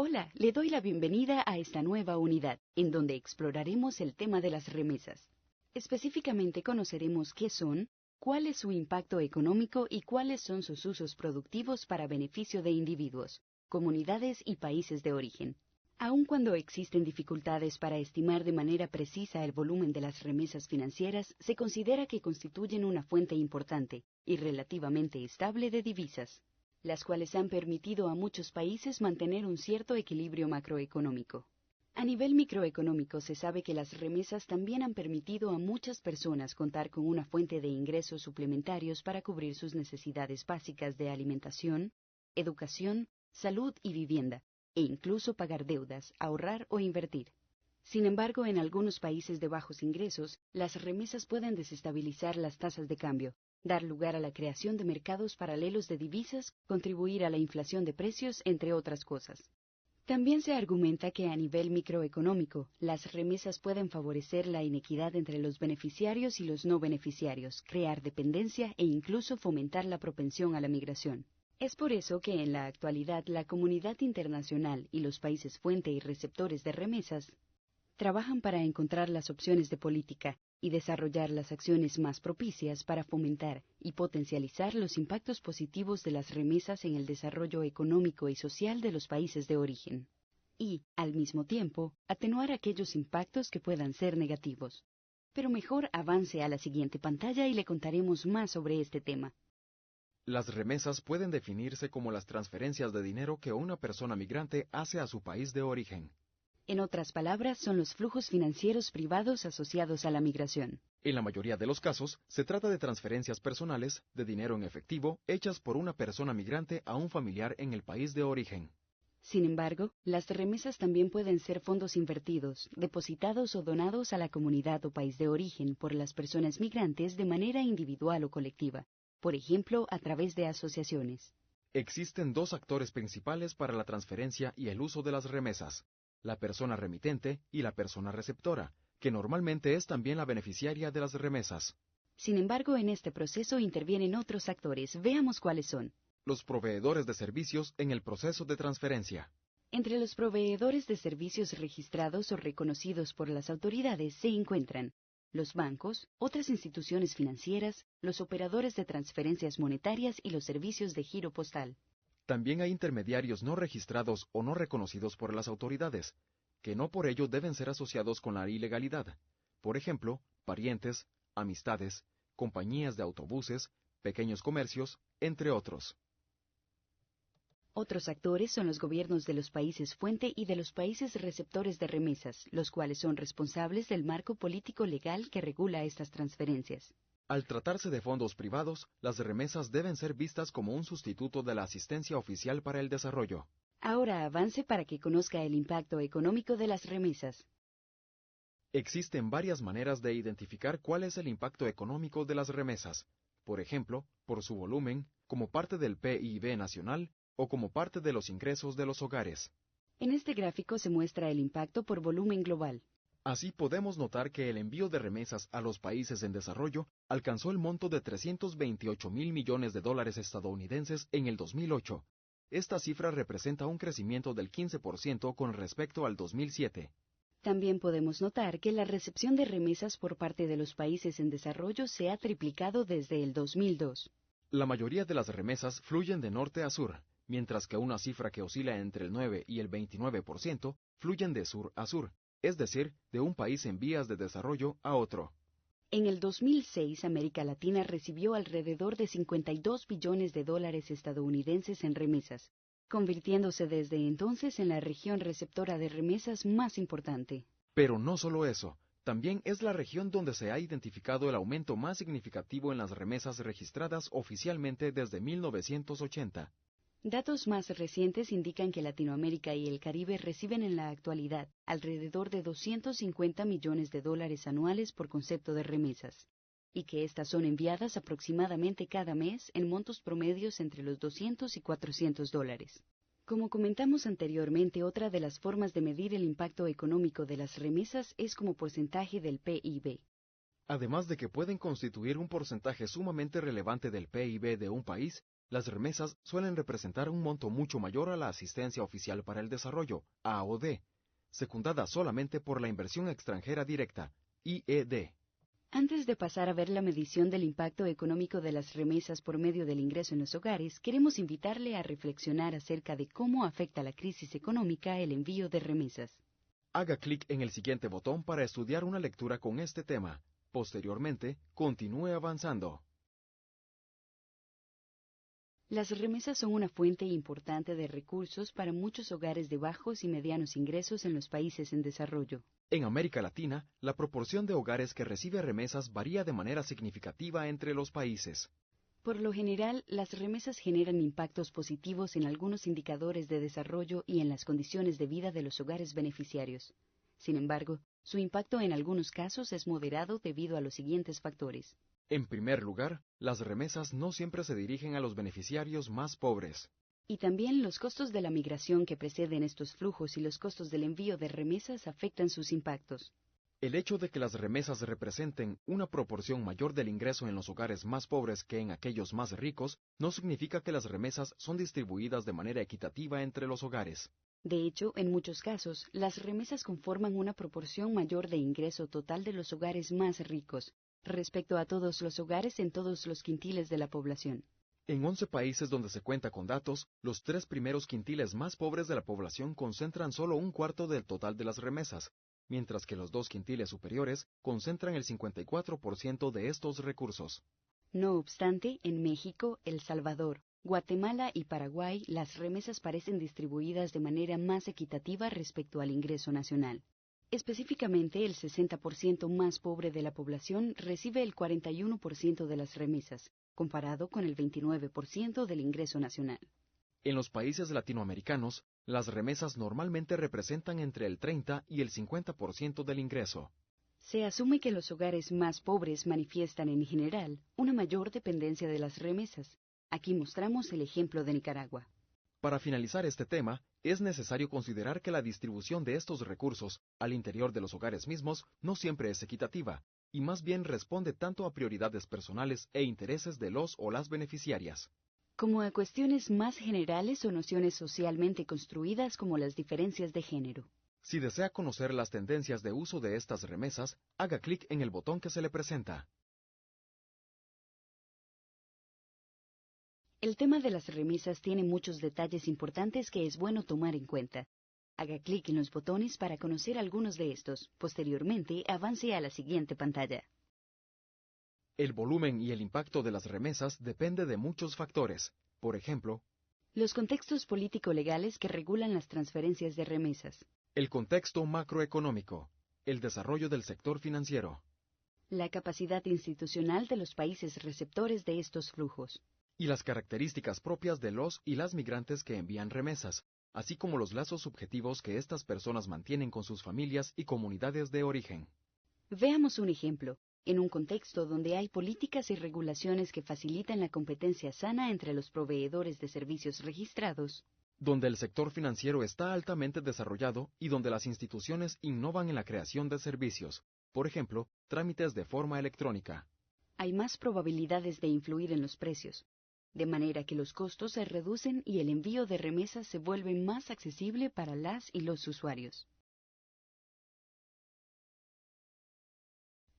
Hola, le doy la bienvenida a esta nueva unidad, en donde exploraremos el tema de las remesas. Específicamente conoceremos qué son, cuál es su impacto económico y cuáles son sus usos productivos para beneficio de individuos, comunidades y países de origen. Aun cuando existen dificultades para estimar de manera precisa el volumen de las remesas financieras, se considera que constituyen una fuente importante y relativamente estable de divisas, las cuales han permitido a muchos países mantener un cierto equilibrio macroeconómico. A nivel microeconómico se sabe que las remesas también han permitido a muchas personas contar con una fuente de ingresos suplementarios para cubrir sus necesidades básicas de alimentación, educación, salud y vivienda, e incluso pagar deudas, ahorrar o invertir. Sin embargo, en algunos países de bajos ingresos, las remesas pueden desestabilizar las tasas de cambio, dar lugar a la creación de mercados paralelos de divisas, contribuir a la inflación de precios, entre otras cosas. También se argumenta que a nivel microeconómico, las remesas pueden favorecer la inequidad entre los beneficiarios y los no beneficiarios, crear dependencia e incluso fomentar la propensión a la migración. Es por eso que en la actualidad la comunidad internacional y los países fuente y receptores de remesas trabajan para encontrar las opciones de política y desarrollar las acciones más propicias para fomentar y potencializar los impactos positivos de las remesas en el desarrollo económico y social de los países de origen. Y, al mismo tiempo, atenuar aquellos impactos que puedan ser negativos. Pero mejor avance a la siguiente pantalla y le contaremos más sobre este tema. Las remesas pueden definirse como las transferencias de dinero que una persona migrante hace a su país de origen. En otras palabras, son los flujos financieros privados asociados a la migración. En la mayoría de los casos, se trata de transferencias personales, de dinero en efectivo, hechas por una persona migrante a un familiar en el país de origen. Sin embargo, las remesas también pueden ser fondos invertidos, depositados o donados a la comunidad o país de origen por las personas migrantes de manera individual o colectiva, por ejemplo, a través de asociaciones. Existen dos actores principales para la transferencia y el uso de las remesas: la persona remitente y la persona receptora, que normalmente es también la beneficiaria de las remesas. Sin embargo, en este proceso intervienen otros actores. Veamos cuáles son. Los proveedores de servicios en el proceso de transferencia. Entre los proveedores de servicios registrados o reconocidos por las autoridades se encuentran los bancos, otras instituciones financieras, los operadores de transferencias monetarias y los servicios de giro postal. También hay intermediarios no registrados o no reconocidos por las autoridades, que no por ello deben ser asociados con la ilegalidad. Por ejemplo, parientes, amistades, compañías de autobuses, pequeños comercios, entre otros. Otros actores son los gobiernos de los países fuente y de los países receptores de remesas, los cuales son responsables del marco político legal que regula estas transferencias. Al tratarse de fondos privados, las remesas deben ser vistas como un sustituto de la asistencia oficial para el desarrollo. Ahora avance para que conozca el impacto económico de las remesas. Existen varias maneras de identificar cuál es el impacto económico de las remesas, por ejemplo, por su volumen, como parte del PIB nacional, o como parte de los ingresos de los hogares. En este gráfico se muestra el impacto por volumen global. Así podemos notar que el envío de remesas a los países en desarrollo alcanzó el monto de 328.000 millones de dólares estadounidenses en el 2008. Esta cifra representa un crecimiento del 15% con respecto al 2007. También podemos notar que la recepción de remesas por parte de los países en desarrollo se ha triplicado desde el 2002. La mayoría de las remesas fluyen de norte a sur, mientras que una cifra que oscila entre el 9 y el 29% fluyen de sur a sur, es decir, de un país en vías de desarrollo a otro. En el 2006, América Latina recibió alrededor de 52 billones de dólares estadounidenses en remesas, convirtiéndose desde entonces en la región receptora de remesas más importante. Pero no solo eso, también es la región donde se ha identificado el aumento más significativo en las remesas registradas oficialmente desde 1980. Datos más recientes indican que Latinoamérica y el Caribe reciben en la actualidad alrededor de 250 millones de dólares anuales por concepto de remesas, y que éstas son enviadas aproximadamente cada mes en montos promedios entre los 200 y 400 dólares. Como comentamos anteriormente, otra de las formas de medir el impacto económico de las remesas es como porcentaje del PIB. Además de que pueden constituir un porcentaje sumamente relevante del PIB de un país, Las remesas suelen representar un monto mucho mayor a la asistencia oficial para el desarrollo, AOD, secundada solamente por la inversión extranjera directa, IED. Antes de pasar a ver la medición del impacto económico de las remesas por medio del ingreso en los hogares, queremos invitarle a reflexionar acerca de cómo afecta la crisis económica el envío de remesas. Haga clic en el siguiente botón para estudiar una lectura con este tema. Posteriormente, continúe avanzando. Las remesas son una fuente importante de recursos para muchos hogares de bajos y medianos ingresos en los países en desarrollo. En América Latina, la proporción de hogares que recibe remesas varía de manera significativa entre los países. Por lo general, las remesas generan impactos positivos en algunos indicadores de desarrollo y en las condiciones de vida de los hogares beneficiarios. Sin embargo, su impacto en algunos casos es moderado debido a los siguientes factores. En primer lugar, las remesas no siempre se dirigen a los beneficiarios más pobres. Y también los costos de la migración que preceden estos flujos y los costos del envío de remesas afectan sus impactos. El hecho de que las remesas representen una proporción mayor del ingreso en los hogares más pobres que en aquellos más ricos no significa que las remesas son distribuidas de manera equitativa entre los hogares. De hecho, en muchos casos, las remesas conforman una proporción mayor de ingreso total de los hogares más ricos, respecto a todos los hogares en todos los quintiles de la población. En 11 países donde se cuenta con datos, los 3 primeros quintiles más pobres de la población concentran solo un cuarto del total de las remesas, mientras que los 2 quintiles superiores concentran el 54% de estos recursos. No obstante, en México, El Salvador, Guatemala y Paraguay, las remesas parecen distribuidas de manera más equitativa respecto al ingreso nacional. Específicamente, el 60% más pobre de la población recibe el 41% de las remesas, comparado con el 29% del ingreso nacional. En los países latinoamericanos, las remesas normalmente representan entre el 30 y el 50% del ingreso. Se asume que los hogares más pobres manifiestan en general una mayor dependencia de las remesas. Aquí mostramos el ejemplo de Nicaragua. Para finalizar este tema, es necesario considerar que la distribución de estos recursos al interior de los hogares mismos no siempre es equitativa, y más bien responde tanto a prioridades personales e intereses de los o las beneficiarias, como a cuestiones más generales o nociones socialmente construidas como las diferencias de género. Si desea conocer las tendencias de uso de estas remesas, haga clic en el botón que se le presenta. El tema de las remesas tiene muchos detalles importantes que es bueno tomar en cuenta. Haga clic en los botones para conocer algunos de estos. Posteriormente, avance a la siguiente pantalla. El volumen y el impacto de las remesas depende de muchos factores. Por ejemplo, los contextos político-legales que regulan las transferencias de remesas, el contexto macroeconómico, el desarrollo del sector financiero, la capacidad institucional de los países receptores de estos flujos, y las características propias de los y las migrantes que envían remesas, así como los lazos subjetivos que estas personas mantienen con sus familias y comunidades de origen. Veamos un ejemplo. En un contexto donde hay políticas y regulaciones que facilitan la competencia sana entre los proveedores de servicios registrados, donde el sector financiero está altamente desarrollado y donde las instituciones innovan en la creación de servicios, por ejemplo, trámites de forma electrónica, hay más probabilidades de influir en los precios, de manera que los costos se reducen y el envío de remesas se vuelve más accesible para las y los usuarios.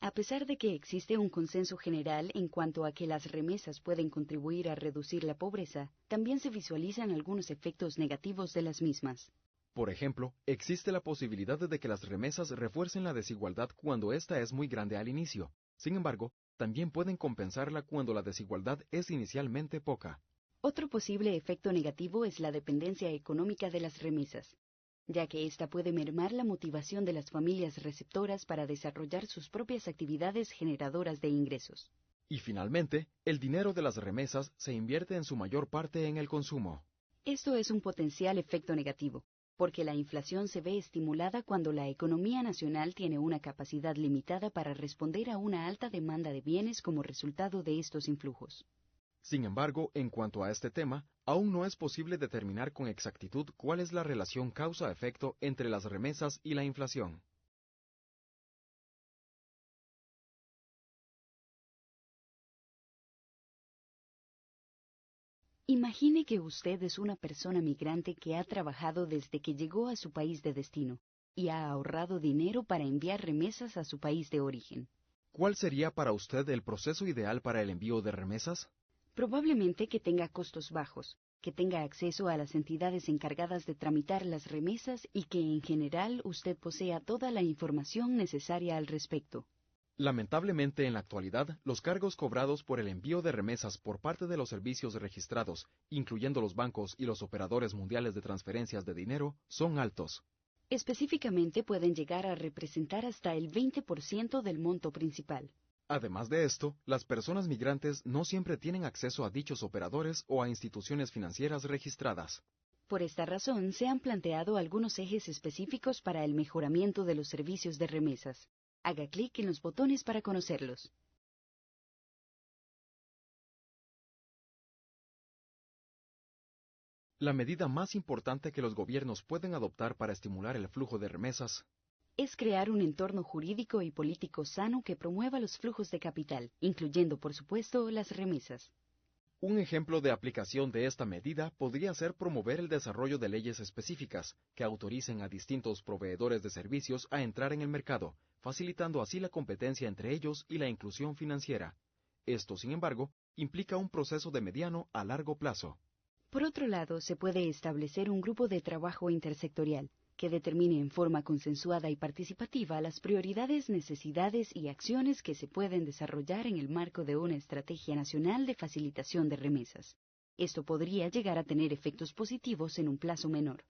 A pesar de que existe un consenso general en cuanto a que las remesas pueden contribuir a reducir la pobreza, también se visualizan algunos efectos negativos de las mismas. Por ejemplo, existe la posibilidad de que las remesas refuercen la desigualdad cuando ésta es muy grande al inicio. Sin embargo, también pueden compensarla cuando la desigualdad es inicialmente poca. Otro posible efecto negativo es la dependencia económica de las remesas, ya que ésta puede mermar la motivación de las familias receptoras para desarrollar sus propias actividades generadoras de ingresos. Y finalmente, el dinero de las remesas se invierte en su mayor parte en el consumo. Esto es un potencial efecto negativo, porque la inflación se ve estimulada cuando la economía nacional tiene una capacidad limitada para responder a una alta demanda de bienes como resultado de estos influjos. Sin embargo, en cuanto a este tema, aún no es posible determinar con exactitud cuál es la relación causa-efecto entre las remesas y la inflación. Imagine que usted es una persona migrante que ha trabajado desde que llegó a su país de destino y ha ahorrado dinero para enviar remesas a su país de origen. ¿Cuál sería para usted el proceso ideal para el envío de remesas? Probablemente que tenga costos bajos, que tenga acceso a las entidades encargadas de tramitar las remesas y que en general usted posea toda la información necesaria al respecto. Lamentablemente, en la actualidad, los cargos cobrados por el envío de remesas por parte de los servicios registrados, incluyendo los bancos y los operadores mundiales de transferencias de dinero, son altos. Específicamente pueden llegar a representar hasta el 20% del monto principal. Además de esto, las personas migrantes no siempre tienen acceso a dichos operadores o a instituciones financieras registradas. Por esta razón, se han planteado algunos ejes específicos para el mejoramiento de los servicios de remesas. Haga clic en los botones para conocerlos. La medida más importante que los gobiernos pueden adoptar para estimular el flujo de remesas Es crear un entorno jurídico y político sano que promueva los flujos de capital, incluyendo, por supuesto, las remesas. Un ejemplo de aplicación de esta medida podría ser promover el desarrollo de leyes específicas que autoricen a distintos proveedores de servicios a entrar en el mercado, facilitando así la competencia entre ellos y la inclusión financiera. Esto, sin embargo, implica un proceso de mediano a largo plazo. Por otro lado, se puede establecer un grupo de trabajo intersectorial que determine en forma consensuada y participativa las prioridades, necesidades y acciones que se pueden desarrollar en el marco de una estrategia nacional de facilitación de remesas. Esto podría llegar a tener efectos positivos en un plazo menor.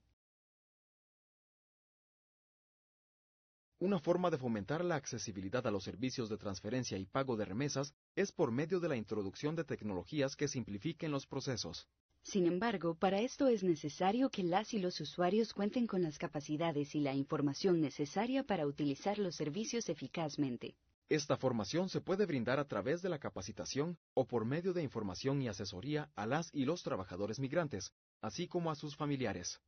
Una forma de fomentar la accesibilidad a los servicios de transferencia y pago de remesas es por medio de la introducción de tecnologías que simplifiquen los procesos. Sin embargo, para esto es necesario que las y los usuarios cuenten con las capacidades y la información necesaria para utilizar los servicios eficazmente. Esta formación se puede brindar a través de la capacitación o por medio de información y asesoría a las y los trabajadores migrantes, así como a sus familiares.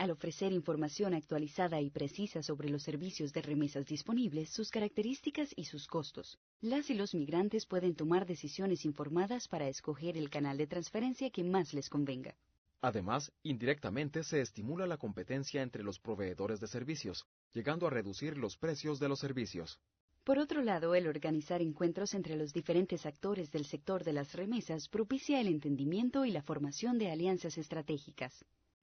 Al ofrecer información actualizada y precisa sobre los servicios de remesas disponibles, sus características y sus costos, las y los migrantes pueden tomar decisiones informadas para escoger el canal de transferencia que más les convenga. Además, indirectamente se estimula la competencia entre los proveedores de servicios, llegando a reducir los precios de los servicios. Por otro lado, el organizar encuentros entre los diferentes actores del sector de las remesas propicia el entendimiento y la formación de alianzas estratégicas.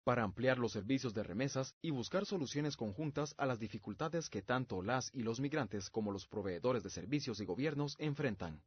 Para ampliar los servicios de remesas y buscar soluciones conjuntas a las dificultades que tanto las y los migrantes como los proveedores de servicios y gobiernos enfrentan.